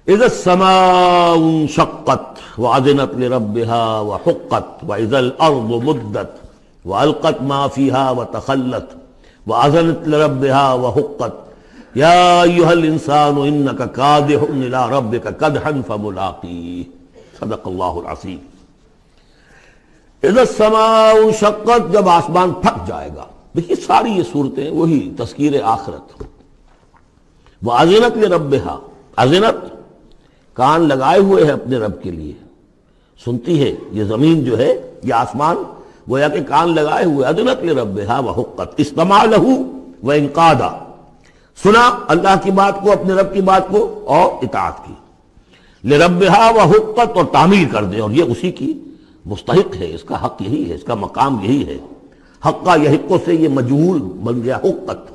اذا السماء انشقت وأذنت لربها وحقت وإذا الأرض مدت وألقت ما فيها وتخلت وأذنت لربها وحقت يا أيها الإنسان إنك كادح إلى ربك كدحا فملاقيه صدق اللہ العظیم۔ اذا السماء انشقت، جب آسمان پھٹ جائے گا۔ دیکھیے ساری یہ صورتیں وہی تذکیر آخرت۔ وَأَذِنَتْ لِرَبِّهَا، اذنت کان لگائے ہوئے ہے اپنے رب کے لیے، سنتی ہے یہ زمین جو ہے، یہ آسمان گویا کہ کان لگائے ہوئے۔ اذنت لربها وحقت، استمع له وانقاد، سنا اللہ کی بات کو، اپنے رب کی بات کو، اور اطاعت کی۔ لربها وحقت، اور تعمیر کر دے، اور یہ اسی کی مستحق ہے، اس کا حق یہی ہے، اس کا مقام یہی ہے۔ حقا یحقو سے یہ مجہول بن گیا حقت۔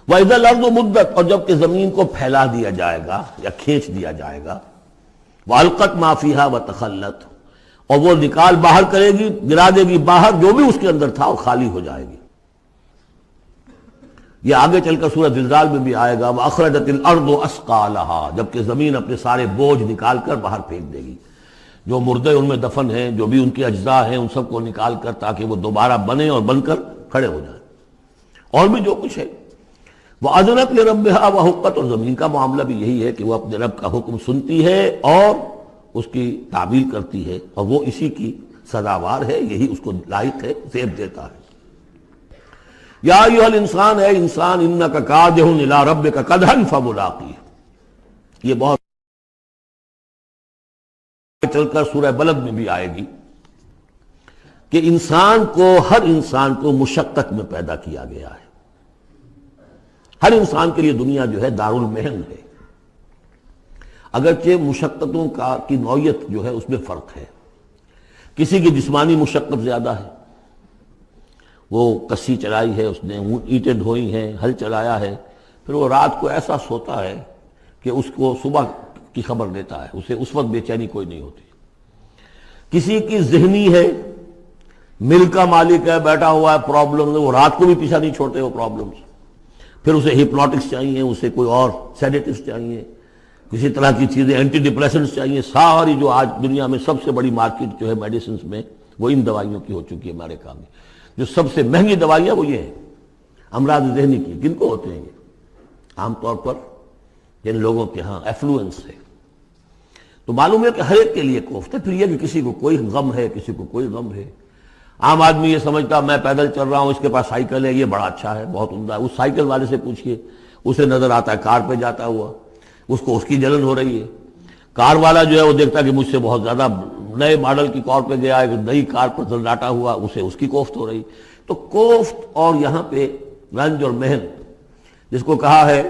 وَإِذَا الْأَرْضُ مُدَّتْ، اور جب کہ زمین کو پھیلا دیا جائے گا یا کھینچ دیا جائے گا۔ وَأَلْقَتْ مَا فِيهَا وَتَخَلَّتْ، اور وہ نکال باہر کرے گی، گرا دے گی باہر جو بھی اس کے اندر تھا، اور خالی ہو جائے گی۔ یہ آگے چل کر سورہ زلزال میں بھی آئے گا۔ وَأَخْرَجَتِ الْأَرْضُ أَثْقَالَهَا، جبکہ زمین اپنے سارے بوجھ نکال کر باہر پھینک دے گی، جو مردے ان میں دفن ہیں، جو بھی ان کے اجزاء ہیں، ان سب کو نکال کر، تاکہ وہ دوبارہ بنے اور بن کر کھڑے ہو جائیں، اور بھی جو کچھ ہے۔ وَأَذِنَتْ لِرَبِّهَا وَحُقَّتْ، اور زمین کا معاملہ بھی یہی ہے کہ وہ اپنے رب کا حکم سنتی ہے اور اس کی تعمیل کرتی ہے، اور وہ اسی کی سزاوار ہے، یہی اس کو لائق ہے، زیب دیتا ہے۔ یا ایھا الانسان، اے انسان، انک کادح الی ربک کدحا فملاقیہ، یہ بہت چل کر سورہ بلد میں بھی آئے گی کہ انسان کو، ہر انسان کو مشقت میں پیدا کیا گیا ہے۔ ہر انسان کے لیے دنیا جو ہے دار المحن ہے، اگرچہ مشقتوں کی نوعیت جو ہے اس میں فرق ہے۔ کسی کی جسمانی مشقت زیادہ ہے، وہ کسی چلائی ہے، اس نے اینٹیں ڈھوئی ہیں، ہل چلایا ہے، پھر وہ رات کو ایسا سوتا ہے کہ اس کو صبح کی خبر دیتا ہے، اسے اس وقت بے چینی کوئی نہیں ہوتی۔ کسی کی ذہنی ہے، مل کا مالک ہے، بیٹھا ہوا ہے، پرابلم ہے، وہ رات کو بھی پیچھا نہیں چھوڑتے وہ پرابلمز، پھر اسے ہپنوٹکس چاہیے، اسے کوئی اور سیڈیٹیوز چاہیے، کسی طرح کی چیزیں، اینٹی ڈپریسنٹس چاہیے۔ ساری جو آج دنیا میں سب سے بڑی مارکیٹ جو ہے میڈیسنز میں، وہ ان دوائیوں کی ہو چکی ہے امریکہ میں۔ جو سب سے مہنگی دوائیاں وہ یہ ہیں امراض ذہنی کی۔ کن کو ہوتے ہیں یہ؟ عام طور پر جن لوگوں کے ہاں ایفلوئنس ہے۔ تو معلوم ہے کہ ہر ایک کے لیے کوفت ہے۔ پھر یہ کہ کسی کو کوئی غم ہے، کسی کو کوئی غم ہے۔ عام آدمی یہ سمجھتا میں پیدل چل رہا ہوں، اس کے پاس سائیکل ہے، یہ بڑا اچھا ہے، بہت عمدہ ہے۔ اس سائیکل والے سے پوچھئے، اسے نظر آتا ہے کار پہ جاتا ہوا، اس کو اس کی جلن ہو رہی ہے۔ کار والا جو ہے وہ دیکھتا ہے کہ مجھ سے بہت زیادہ نئے ماڈل کی کار پہ گیا ہے، نئی کار پر زلزلاتا ہوا، اسے اس کی کوفت ہو رہی۔ تو کوفت اور یہاں پہ رنج اور محن، جس کو کہا ہے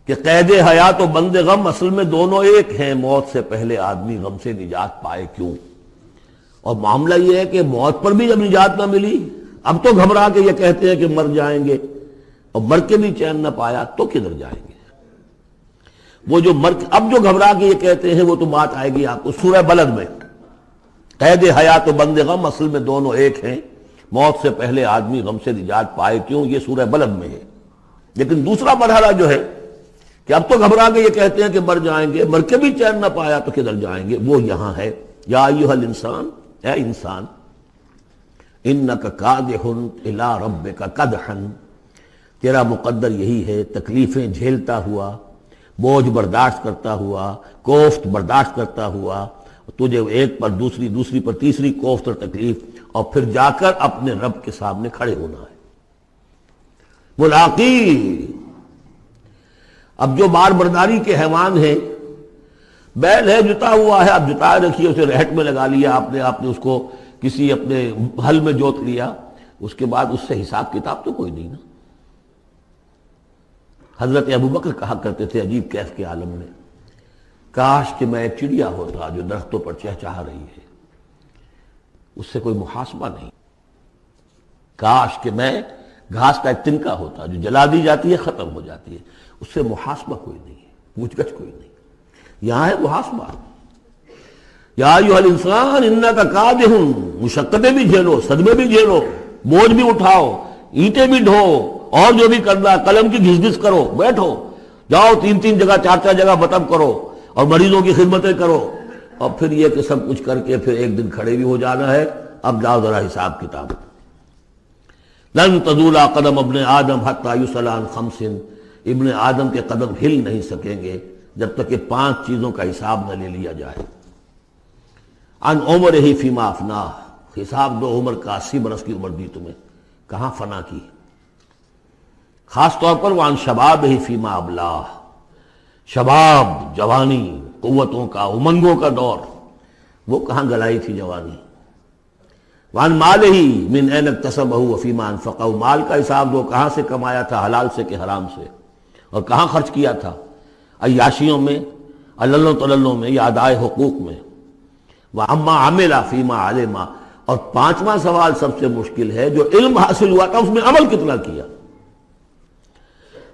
کہ قید حیات و بند غم اصل میں دونوں ایک ہیں، موت سے پہلے آدمی غم سے نجات پائے کیوں؟ اور معاملہ یہ ہے کہ موت پر بھی جب نجات نہ ملی، اب تو گھبرا کے یہ کہتے ہیں کہ مر جائیں گے، اور مر کے بھی چین نہ پایا تو کدھر جائیں گے؟ وہ جو اب جو گھبرا کے یہ کہتے ہیں، وہ تو بات آئے گی آپ کو سورہ بلد میں۔ قید حیات و بند غم اصل میں دونوں ایک ہیں، موت سے پہلے آدمی غم سے نجات پائے کیوں، یہ سورہ بلد میں ہے۔ لیکن دوسرا مرحلہ جو ہے کہ اب تو گھبرا کے یہ کہتے ہیں کہ مر جائیں گے، مر کے بھی چین نہ پایا تو کدھر جائیں گے، وہ یہاں ہے۔ یا ایھا الانسان، اے انسان، انک کادح الی ربک کدحا، تیرا مقدر یہی ہے، تکلیفیں جھیلتا ہوا، بوجھ برداشت کرتا ہوا، کوفت برداشت کرتا ہوا، تجھے ایک پر دوسری، دوسری پر تیسری کوفت اور تکلیف، اور پھر جا کر اپنے رب کے سامنے کھڑے ہونا ہے۔ ملاقی، اب جو بار برداری کے حیوان ہیں، بیل ہے جتا ہوا ہے، آپ جتائے رکھیے، اسے رہٹ میں لگا لیا آپ نے اس کو کسی اپنے ہل میں جوت لیا، اس کے بعد اس سے حساب کتاب تو کوئی نہیں نا۔ حضرت ابوبکر کہا کرتے تھے عجیب کیف کے عالم میں، کاش کہ میں ایک چڑیا ہوتا جو درختوں پر چہچہا رہی ہے، اس سے کوئی محاسبہ نہیں۔ کاش کہ میں گھاس کا ایک تنکا ہوتا جو جلا دی جاتی ہے، ختم ہو جاتی ہے، اس سے محاسبہ کوئی نہیں ہے، پوچھ گچھ کوئی نہیں۔ یہاں ہے محاسبہ۔ یا ایھا الانسان انک کادح، مشقتیں بھی جھیلو، صدمے بھی جھیلو، بوجھ بھی اٹھاؤ، اینٹیں بھی ڈھو، اور جو بھی کرنا، قلم کی گھس گھس کرو، بیٹھو، جاؤ 3 جگہ 4 جگہ بطب کرو اور مریضوں کی خدمتیں کرو، اور پھر یہ کہ سب کچھ کر کے پھر ایک دن کھڑے بھی ہو جانا ہے، اب جاؤ ذرا حساب کتاب۔ لن تزول قدم ابن آدم حتی یسأل عن خمس، ابن آدم کے قدم ہل نہیں سکیں گے جب تک کہ 5 چیزوں کا حساب نہ لے لیا جائے۔ عن عمرہ فیما افناہ، حساب دو عمر کا، 80 برس کی عمر دی تمہیں، کہاں فنا کی؟ خاص طور پر وعن شبابہ فیما ابلاہ، شباب، جوانی، قوتوں کا، امنگوں کا دور، وہ کہاں گلائی تھی جوانی۔ وعن مالہ من این اکتسبہ وفیما انفقہ، مال کا حساب دو، کہاں سے کمایا تھا، حلال سے کہ حرام سے، اور کہاں خرچ کیا تھا، عیاشیوں میں، عللوں تللوں میں، یا ادائے حقوق میں۔ وَعَمَّا عَمِلَ فِيمَا عَلِمَ، اور 5واں سوال سب سے مشکل ہے، جو علم حاصل ہوا تھا اس میں عمل کتنا کیا۔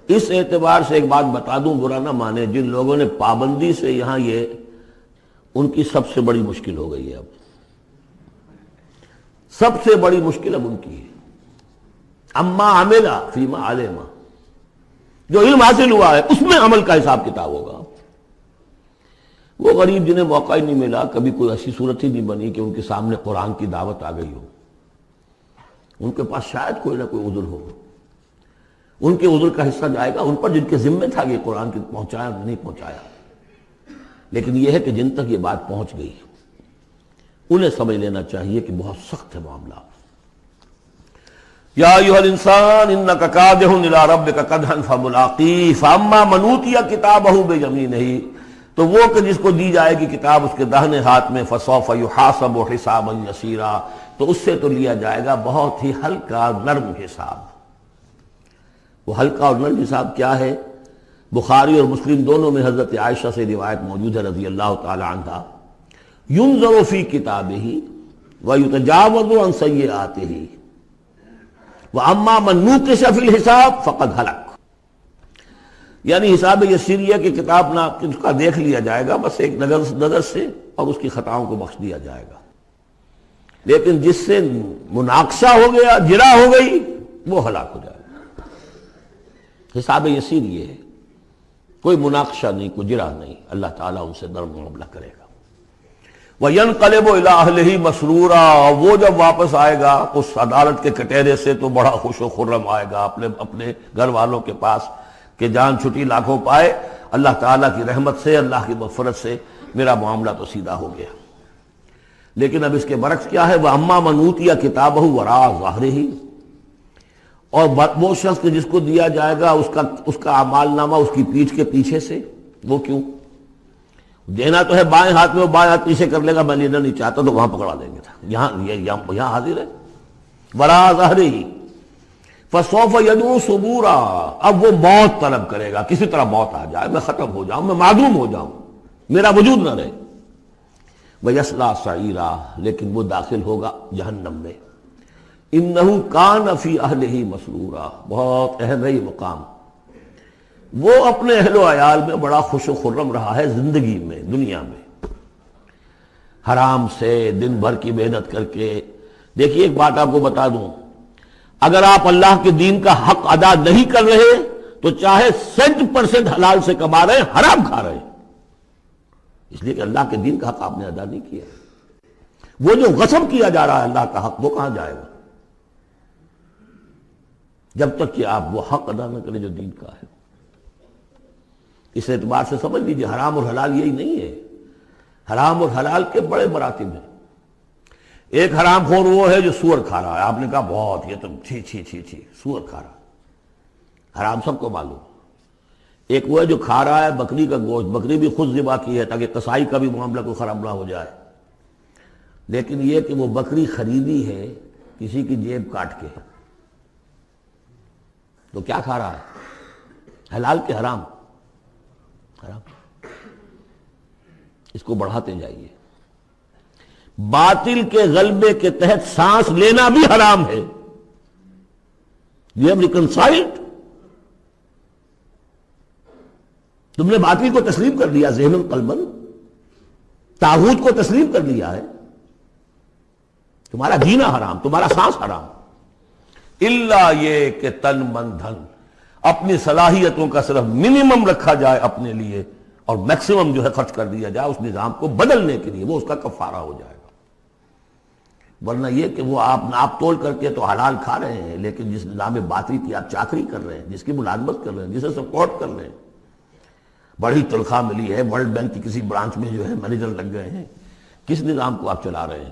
اس اعتبار سے ایک بات بتا دوں، برا نہ مانے، جن لوگوں نے پابندی سے یہاں، یہ ان کی سب سے بڑی مشکل ہو گئی ہے، اب سب سے بڑی مشکل اب ان کی ہے۔ اما عمل فیما علم، جو علم حاصل ہوا ہے اس میں عمل کا حساب کتاب ہوگا۔ وہ غریب جنہیں موقع ہی نہیں ملا، کبھی کوئی ایسی صورت ہی نہیں بنی کہ ان کے سامنے قرآن کی دعوت آ گئی ہو، ان کے پاس شاید کوئی نہ کوئی عذر ہو، ان کے عذر کا حصہ جائے گا ان پر جن کے ذمہ تھا کہ قرآن کی پہنچایا نہیں پہنچایا۔ لیکن یہ ہے کہ جن تک یہ بات پہنچ گئی انہیں سمجھ لینا چاہیے کہ بہت سخت ہے معاملہ۔ یا ایھا الانسان انک کادح الی ربک کدحا فملاقیہ فاما من اوتی کتابہ بیمینہ، تو وہ کہ جس کو دی جائے گی کتاب اس کے داہنے ہاتھ میں، فسوف یحاسب حسابا یسیرا، تو اس سے تو لیا جائے گا بہت ہی ہلکا نرم حساب۔ وہ ہلکا اور نرم حساب کیا ہے؟ بخاری اور مسلم دونوں میں حضرت عائشہ سے روایت موجود ہے رضی اللہ تعالی عنہا، ينظر فی کتابہ ویتجاوز عن سیئاتہ واما من نوقش فی الحساب فقد ہلک، یعنی حساب یسیر یہ کہ کتاب نہ اس کا دیکھ لیا جائے گا بس ایک نظر سے، اور اس کی خطاؤں کو بخش دیا جائے گا، لیکن جس سے مناقشہ ہو گیا، جرا ہو گئی، وہ ہلاک ہو جائے گا۔ حساب یسیر یہ ہے، کوئی مناقشہ نہیں، کوئی جرا نہیں، اللہ تعالیٰ ان سے نرم معاملہ کرے گا۔ وَيَنْقَلِبُ إِلَىٰ أَهْلِهِ مَسْرُورًا، وہ جب واپس آئے گا اس عدالت کے کٹہرے سے تو بڑا خوش و خرم آئے گا اپنے گھر والوں کے پاس کہ جان چھٹی لاکھوں پائے، اللہ تعالیٰ کی رحمت سے، اللہ کی مغفرت سے میرا معاملہ تو سیدھا ہو گیا۔ لیکن اب اس کے برعکس کیا ہے؟ وَأَمَّا مَنْ أُوتِيَ كِتَابَهُ وَرَاءَ ظَهْرِهِ، اور وہ شخص کہ جس کو دیا جائے گا اس کا اعمال نامہ اس کی پیٹھ کے پیچھے سے۔ وہ کیوں؟ دینا تو ہے بائیں ہاتھ میں، وہ بائیں ہاتھ پیچھے کر لے گا، میں لینا نہیں چاہتا تو وہاں پکڑا دیں گے، یہاں حاضر ہے، وَرَاءَ ظَهْرِهِ فَسَوْفَ يَدْعُو ثُبُورًا، اب وہ موت طلب کرے گا، کسی طرح موت آ جائے، میں ختم ہو جاؤں، میں معدوم ہو جاؤں، میرا وجود نہ رہے۔ وَيَصْلَىٰ سَعِيرًا، لیکن وہ داخل ہوگا جہنم میں۔ إِنَّهُ كَانَ فِي أَهْلِهِ مَسْرُورًا، بہت اہم ہے یہ مقام۔ وہ اپنے اہل و عیال میں بڑا خوش و خرم رہا ہے زندگی میں، دنیا میں، حرام سے دن بھر کی محنت کر کے۔ دیکھیے ایک بات آپ کو بتا دوں، اگر آپ اللہ کے دین کا حق ادا نہیں کر رہے تو چاہے 100% حلال سے کما رہے ہیں، حرام کھا رہے ہیں، اس لیے کہ اللہ کے دین کا حق آپ نے ادا نہیں کیا۔ وہ جو غصب کیا جا رہا ہے اللہ کا حق، وہ کہاں جائے گا جب تک کہ آپ وہ حق ادا نہ کریں جو دین کا ہے۔ اس اعتبار سے سمجھ لیجیے حرام اور حلال یہی نہیں ہے، حرام اور حلال کے بڑے مراتب ہیں۔ ایک حرام خور وہ ہے جو سور کھا رہا ہے، آپ نے کہا بہت، یہ تو چھی چھی چھی چھی، سور کھا رہا ہے، حرام سب کو معلوم۔ ایک وہ ہے جو کھا رہا ہے بکری کا گوشت، بکری بھی خود ذبح کی ہے تاکہ قصائی کا بھی معاملہ کوئی خراب نہ ہو جائے، لیکن یہ کہ وہ بکری خریدی ہے کسی کی جیب کاٹ کے، تو کیا کھا رہا ہے؟ حلال کے حرام؟ حرام۔ اس کو بڑھاتے جائیے، باطل کے غلبے کے تحت سانس لینا بھی حرام ہے۔ You have reconciled، تم نے باطل کو تسلیم کر لیا، ذہن قلبن، طاغوت کو تسلیم کر لیا ہے، تمہارا جینا حرام، تمہارا سانس حرام، الا یہ کہ تن من دھن، اپنی صلاحیتوں کا صرف منیمم رکھا جائے اپنے لیے اور میکسیمم جو ہے خرچ کر دیا جائے اس نظام کو بدلنے کے لیے، وہ اس کا کفارہ ہو جائے گا۔ ورنہ یہ کہ وہ آپ ناپ تول کر کے تو حلال کھا رہے ہیں، لیکن جس نظام باطلی کی آپ چاکری کر رہے ہیں، جس کی ملازمت کر رہے ہیں، جسے سپورٹ کر رہے ہیں، بڑی تنخواہ ملی ہے، ورلڈ بینک کی کسی برانچ میں جو ہے مینیجر لگ گئے ہیں، کس نظام کو آپ چلا رہے ہیں؟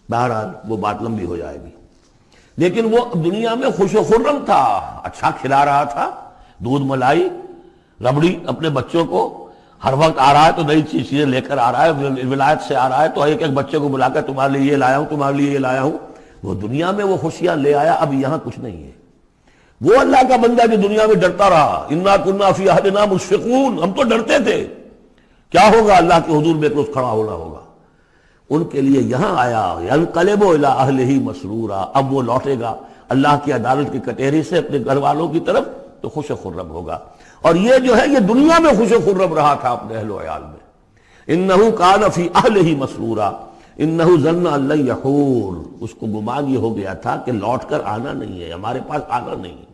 بہرحال وہ بات لمبی ہو جائے گی۔ لیکن وہ دنیا میں خوش و خرم تھا، اچھا کھلا رہا تھا، دودھ ملائی ربڑی اپنے بچوں کو، ہر وقت آ رہا ہے تو نئی چیزیں لے کر آ رہا ہے، ولایت سے آ رہا ہے تو ایک ایک بچے کو بلا کر تمہارے لیے یہ لایا ہوں، تمہارے لیے یہ لایا ہوں۔ وہ دنیا میں وہ خوشیاں لے آیا، اب یہاں کچھ نہیں ہے۔ وہ اللہ کا بندہ جو دنیا میں ڈرتا رہا، انا کنا فی عہدنا مشفقون، ہم تو ڈرتے تھے کیا ہوگا، اللہ کے حضور میں ایک روز کھڑا ہونا ہوگا، ان کے لیے یہاں آیا ینقلب الی اہلہ مسرورا، اب وہ لوٹے گا اللہ کی عدالت کی کٹہری سے اپنے گھر والوں کی طرف تو خوش و خرم ہوگا۔ اور یہ جو ہے یہ دنیا میں خوش و خرم رہا تھا اپنے اہل و عیال میں۔ انہ کان فی اہلہ مسرورا انہ ظن ان لن یحور، اس کو گمان یہ ہو گیا تھا کہ لوٹ کر آنا نہیں ہے، ہمارے پاس آنا نہیں ہے۔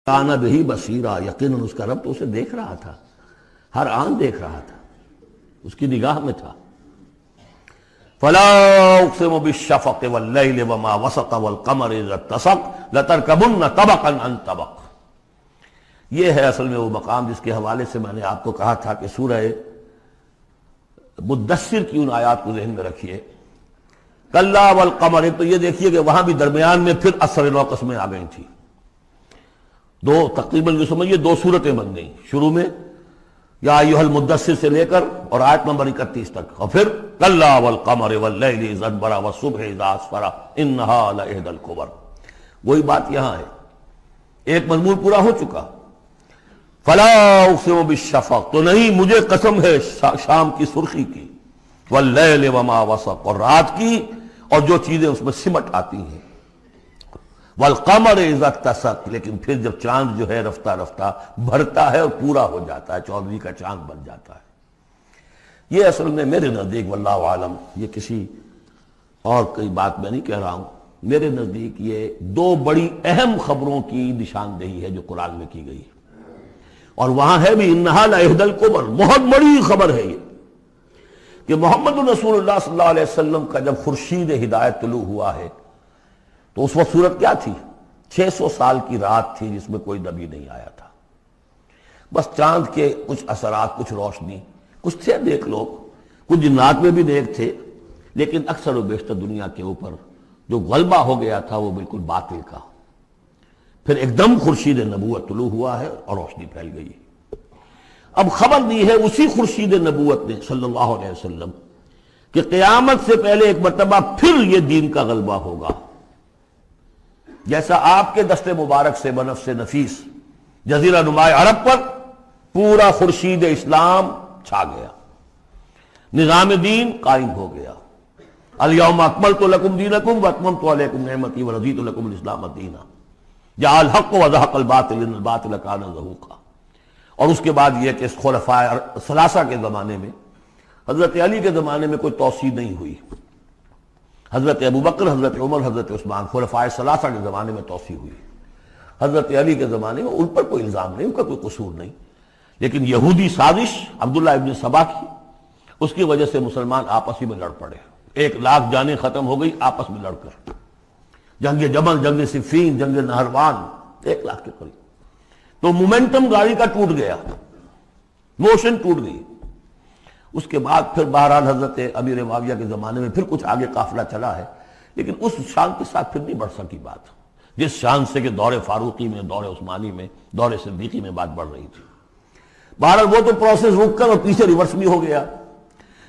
کان بہ بصیرا، یقیناً اس کا رب تو اسے دیکھ رہا تھا، ہر آن دیکھ رہا تھا، اس کی نگاہ میں تھا۔ فلا اقسم بالشفق واللیل وما وسق والقمر اذا اتسق لترکبن طبقا عن طبق۔ یہ ہے اصل میں وہ مقام جس کے حوالے سے میں نے آپ کو کہا تھا کہ سورہ مدثر کی ان آیات کو ذہن میں رکھیے۔ کلا والقمر، تو یہ دیکھیے کہ وہاں بھی درمیان میں پھر اثر نو قسمیں آ گئی تھیں، دو تقریباً جو سمجھیے دو صورتیں بن گئیں، شروع میں یا ایھا المدثر سے لے کر اور آیت نمبر 31 تک، اور پھر کلا والقمر واللیل اذ ادبر والصبح اذا اسفر انھا لإحدی الکبر۔ وہی بات یہاں ہے، ایک مضمون پورا ہو چکا۔ فلا اقسم بالشفق، تو نہیں مجھے قسم ہے شام کی سرخی کی، واللیل وما وسق، اور رات کی اور جو چیزیں اس میں سمٹ آتی ہیں، والقمر اذا اتسق، لیکن پھر جب چاند جو ہے رفتہ رفتہ بھرتا ہے اور پورا ہو جاتا ہے، 14ویں کا چاند بن جاتا ہے۔ یہ اصل میں میرے نزدیک واللہ عالم، یہ کسی اور کوئی بات میں نہیں کہہ رہا ہوں، میرے نزدیک یہ دو بڑی اہم خبروں کی نشاندہی ہے جو قرآن میں کی گئی ہے، اور وہاں ہے بھی انہا لإحدی الکبر، بہت بڑی خبر ہے یہ کہ محمد رسول اللہ صلی اللہ علیہ وسلم کا جب خورشید ہدایت طلوع ہوا ہے تو اس وقت صورت کیا تھی؟ 600 سال کی رات تھی جس میں کوئی نبی نہیں آیا تھا، بس چاند کے کچھ اثرات، کچھ روشنی، کچھ تھے نیک لوگ، کچھ جنات میں بھی نیک تھے، لیکن اکثر و بیشتر دنیا کے اوپر جو غلبہ ہو گیا تھا وہ بالکل باطل کا۔ پھر ایک دم خورشید نبوت طلوع ہوا ہے اور روشنی پھیل گئی ہے۔ اب خبر دی ہے اسی خورشید نبوت نے صلی اللہ علیہ وسلم کہ قیامت سے پہلے ایک مرتبہ پھر یہ دین کا غلبہ ہوگا، جیسا آپ کے دست مبارک سے بنفس نفیس جزیرہ نماء عرب پر پورا خورشید اسلام چھا گیا، نظام دین قائم ہو گیا۔ الیوم اکملت لکم دینکم واتممت علیکم نعمتی ورضیت لکم الاسلام دینا، جاء الحق وزہق الباطل ان الباطل کان زہوقا۔ اور اس کے بعد یہ کہ خلفاء ثلاثہ کے زمانے میں، حضرت علی کے زمانے میں کوئی توسیع نہیں ہوئی، حضرت ابوبکر، حضرت عمر، حضرت عثمان، خلفاء ثلاثہ کے زمانے میں توسیع ہوئی۔ حضرت علی کے زمانے میں ان پر کوئی الزام نہیں، ان کا کوئی قصور نہیں، لیکن یہودی سازش عبداللہ ابن سبا کی، اس کی وجہ سے مسلمان آپس ہی میں لڑ پڑے، 1,00,000 جانیں ختم ہو گئی آپس میں لڑ کر، جنگ جمل، جنگ صفین، جنگ نہروان، 1,00,000 کے قریب۔ تو مومنٹم گاڑی کا ٹوٹ گیا، موشن ٹوٹ گئی۔ اس کے بعد پھر بہرحال حضرت امیر معاویہ کے زمانے میں پھر کچھ آگے قافلہ چلا ہے، لیکن اس شان کے ساتھ پھر نہیں بڑھ سکی بات، جس شان سے کہ دور فاروقی میں، دور عثمانی میں، دور صدیقی میں بات بڑھ رہی تھی۔ بہرحال وہ تو پروسیس رک کر اور پیچھے ریورس بھی ہو گیا،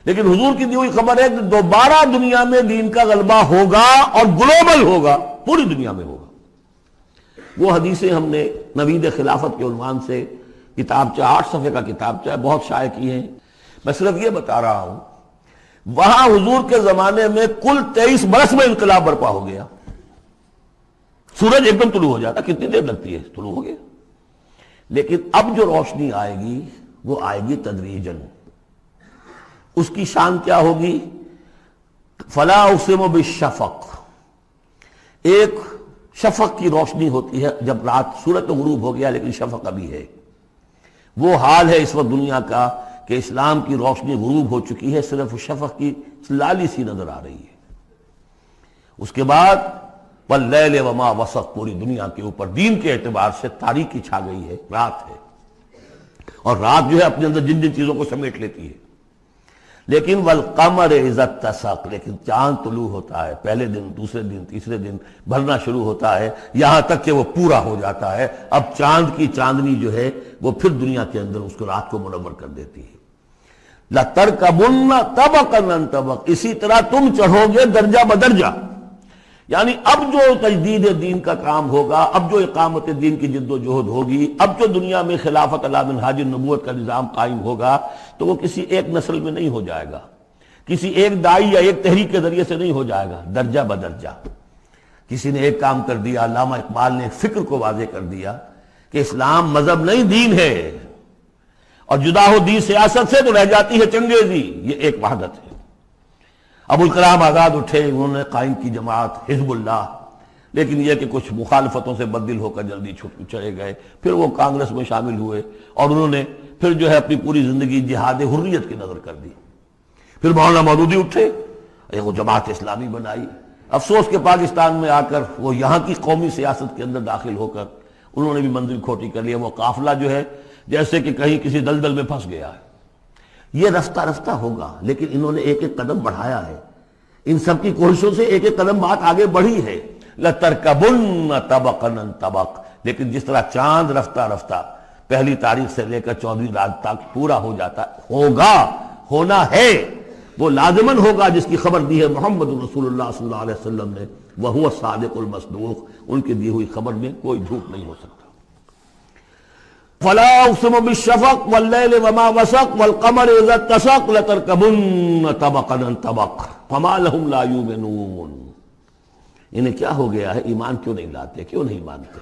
لیکن حضور کی دی ہوئی خبر ہے کہ دوبارہ دنیا میں دین کا غلبہ ہوگا اور گلوبل ہوگا، پوری دنیا میں ہوگا۔ وہ حدیثیں ہم نے نوید خلافت کے عنوان سے کتابچہ 8 صفحے کا کتابچہ بہت شائع کی ہیں، میں صرف یہ بتا رہا ہوں وہاں حضور کے زمانے میں کل 23 برس میں انقلاب برپا ہو گیا۔ سورج ایک دم طلوع ہو جاتا، کتنی دیر لگتی ہے، طلوع ہو گیا، لیکن اب جو روشنی آئے گی وہ آئے گی تدریجاً۔ اس کی شان کیا ہوگی؟ فلا اقسم بالشفق، ایک شفق کی روشنی ہوتی ہے جب رات سورج غروب ہو گیا لیکن شفق ابھی ہے. وہ حال ہے اس وقت دنیا کا کہ اسلام کی روشنی غروب ہو چکی ہے، صرف شفق کی لالی سی نظر آ رہی ہے. اس کے بعد واللیل وما وسق، پوری دنیا کے اوپر دین کے اعتبار سے تاریکی چھا گئی ہے، رات ہے. اور رات جو ہے اپنے اندر جن جن چیزوں کو سمیٹ لیتی ہے. لیکن والقمر اذا اتسق، لیکن چاند طلوع ہوتا ہے، پہلے دن، دوسرے دن، تیسرے دن بھرنا شروع ہوتا ہے، یہاں تک کہ وہ پورا ہو جاتا ہے. اب چاند کی چاندنی جو ہے وہ پھر دنیا کے اندر اس کو رات کو منور کر دیتی ہے. لَتَرْكَبُنَّ طَبَقًا عَنْ طَبَقٍ، اسی طرح تم چڑھو گے درجہ بدرجہ. یعنی اب جو تجدید دین کا کام ہوگا، اب جو اقامت دین کی جد و جہد ہوگی، اب جو دنیا میں خلافت علی منہاج النبوت کا نظام قائم ہوگا، تو وہ کسی ایک نسل میں نہیں ہو جائے گا، کسی ایک دائی یا ایک تحریک کے ذریعے سے نہیں ہو جائے گا، درجہ بدرجہ. کسی نے ایک کام کر دیا، علامہ اقبال نے فکر کو واضح کر دیا کہ اسلام مذہب نہیں دین ہے، اور جدا ہو دین سیاست سے تو رہ جاتی ہے چنگیزی. یہ ایک وحدت ہے. ابوالکلام آزاد اٹھے، انہوں نے قائم کی جماعت حزب اللہ، لیکن یہ کہ کچھ مخالفتوں سے بددل ہو کر جلدی چلے گئے. پھر وہ کانگریس میں شامل ہوئے اور انہوں نے پھر جو ہے اپنی پوری زندگی جہاد حریت کی نظر کر دی. پھر مولانا مودودی اٹھے، وہ جماعت اسلامی بنائی. افسوس کہ پاکستان میں آ کر وہ یہاں کی قومی سیاست کے اندر داخل ہو کر انہوں نے بھی منزل کھوٹی کر لیا. وہ قافلہ جو ہے جیسے کہ کہیں کسی دلدل میں پھنس گیا ہے. یہ رفتہ رفتہ ہوگا، لیکن انہوں نے ایک ایک قدم بڑھایا ہے. ان سب کی کوششوں سے ایک ایک قدم بات آگے بڑھی ہے. لَتَرْكَبُنَّ طَبَقًا عَنْ طَبَقٍ، لیکن جس طرح چاند رفتہ رفتہ پہلی تاریخ سے لے کر 14ویں رات تک پورا ہو جاتا ہوگا، ہونا ہے، وہ لازماً ہوگا جس کی خبر دی ہے محمد رسول اللہ صلی اللہ علیہ وسلم نے. وَهُوَ الصَّادِقُ الْمَصْدُوقُ، ان کی دی ہوئی خبر میں کوئی جھوٹ نہیں ہو سکتا. فَلَا أُقْسِمُ بِالشَّفَقِ وَاللَّيْلِ وَمَا وَسَقَ وَالْقَمَرِ إِذَا اتَّسَقَ لَتَرْكَبُنَّ طَبَقًا عَنْ طَبَقٍ فَمَا لَهُمْ لَا يُؤْمِنُونَ. انہیں کیا ہو گیا ہے، ایمان کیوں نہیں لاتے، کیوں نہیں مانتے؟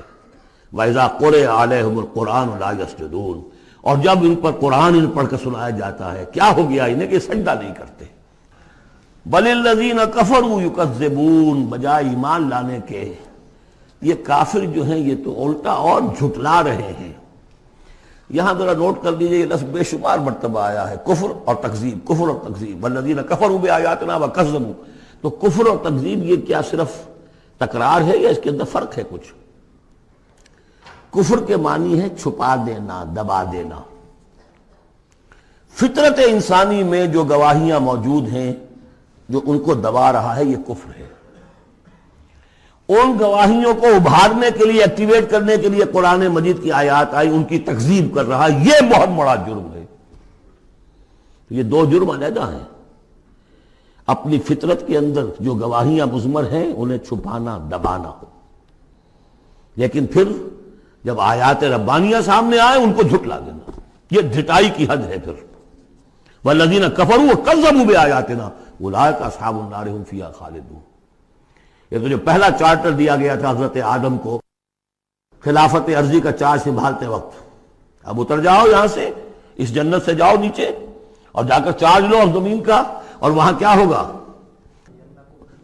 وَإِذَا قُرِئَ عَلَيْهِمُ الْقُرْآنُ لَا يَسْجُدُونَ، اور جب ان پر قرآن ان پڑھ کر سنایا جاتا ہے کیا ہو گیا انہیں کہ سجدہ نہیں کرتے. بَلِ الَّذِينَ كَفَرُوا يُكَذِّبُونَ، بجائے ایمان لانے کے یہ کافر جو ہیں یہ تو الٹا اور جھٹلا رہے ہیں. یہاں ذرا نوٹ کر دیجئے، یہ لفظ بے شمار مرتبہ آیا ہے، کفر اور تکذیب، کفر اور تکذیب. والذین کفروا بآیاتنا وکذبوا، تو کفر اور تکذیب یہ کیا صرف تکرار ہے یا اس کے اندر فرق ہے کچھ؟ کفر کے معنی ہے چھپا دینا، دبا دینا. فطرت انسانی میں جو گواہیاں موجود ہیں جو ان کو دبا رہا ہے یہ کفر ہے. ان گواہیوں کو ابھارنے کے لیے، ایکٹیویٹ کرنے کے لیے قرآن مجید کی آیات آئی، ان کی تکذیب کر رہا ہے، یہ بہت بڑا جرم ہے. یہ دو جرم علیحدہ ہیں. اپنی فطرت کے اندر جو گواہیاں مضمر ہیں انہیں چھپانا، دبانا ہو، لیکن پھر جب آیات ربانیہ سامنے آئے ان کو جھٹلا دینا، یہ ڈھٹائی کی حد ہے. پھر والذین کفروا وکذبوا بآیاتنا اولئک اصحاب النار هم فیہا خالدون. یہ تو جو پہلا چارٹر دیا گیا تھا حضرت آدم کو خلافت عرضی کا چارج سنبھالتے وقت، اب اتر جاؤ یہاں سے، اس جنت سے جاؤ نیچے اور جا کر چارج لو زمین کا، اور وہاں کیا ہوگا؟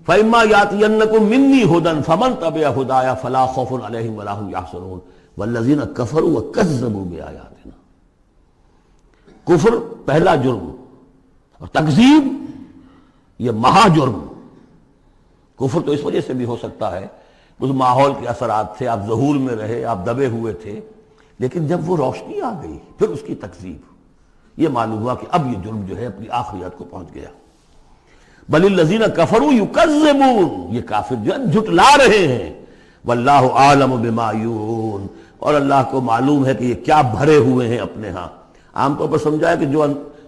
فَإِمَّا يَأْتِيَنَّكُم مِّنِّي هُدًى فَمَن تَبِعَ هُدَايَ فَلَا خَوْفٌ عَلَيْهِمْ وَلَا هُمْ يَحْزَنُونَ وَالَّذِينَ كَفَرُوا وَكَذَّبُوا بِآيَاتِنَا. کفر پہلا جرم اور تکذیب یہ مہا جرم. کفر تو اس وجہ سے بھی ہو سکتا ہے اس ماحول کے اثرات تھے، آپ ظہور میں رہے، آپ دبے ہوئے تھے، لیکن جب وہ روشنی آ گئی پھر اس کی تکذیب، یہ معلوم ہوا کہ اب یہ جرم جو ہے اپنی آخری حد کو پہنچ گیا. بل الذین کفروا یکذبون، یہ کافر جو ہے جھٹلا رہے ہیں. واللہ عالم بما یوعون، اور اللہ کو معلوم ہے کہ یہ کیا بھرے ہوئے ہیں اپنے ہاں. عام طور پر سمجھا ہے کہ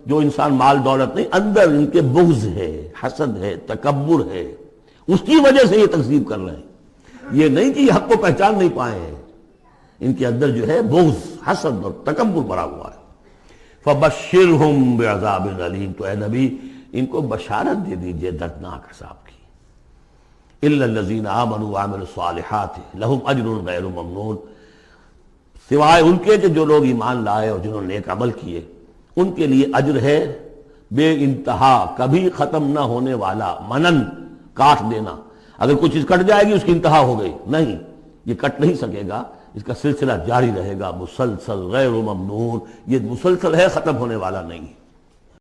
جو انسان مال دولت نہیں، اندر ان کے بغض ہے، حسد ہے، تکبر ہے، اس کی وجہ سے یہ تکذیب کر رہے ہیں. یہ نہیں کہ یہ حق کو پہچان نہیں پائے ہیں، ان کے اندر جو ہے بغض، حسد اور تکبر بھرا ہوا ہے. فبشرہم بعذاب علیم، تو اے نبی ان کو بشارت دے دیجئے دردناک عذاب کی. الا الذین آمنوا وعملوا الصالحات لہم اجر غیر ممنون، سوائے ان کے کہ جو لوگ ایمان لائے اور جنہوں نے نیک عمل کیے، ان کے لیے اجر ہے بے انتہا، کبھی ختم نہ ہونے والا، منن کاٹ دینا. اگر کوئی چیز کٹ جائے گی اس کی انتہا ہو گئی، نہیں، یہ کٹ نہیں سکے گا، اس کا سلسلہ جاری رہے گا مسلسل غیر ممنون، یہ مسلسل ہے، ختم ہونے والا نہیں ہے۔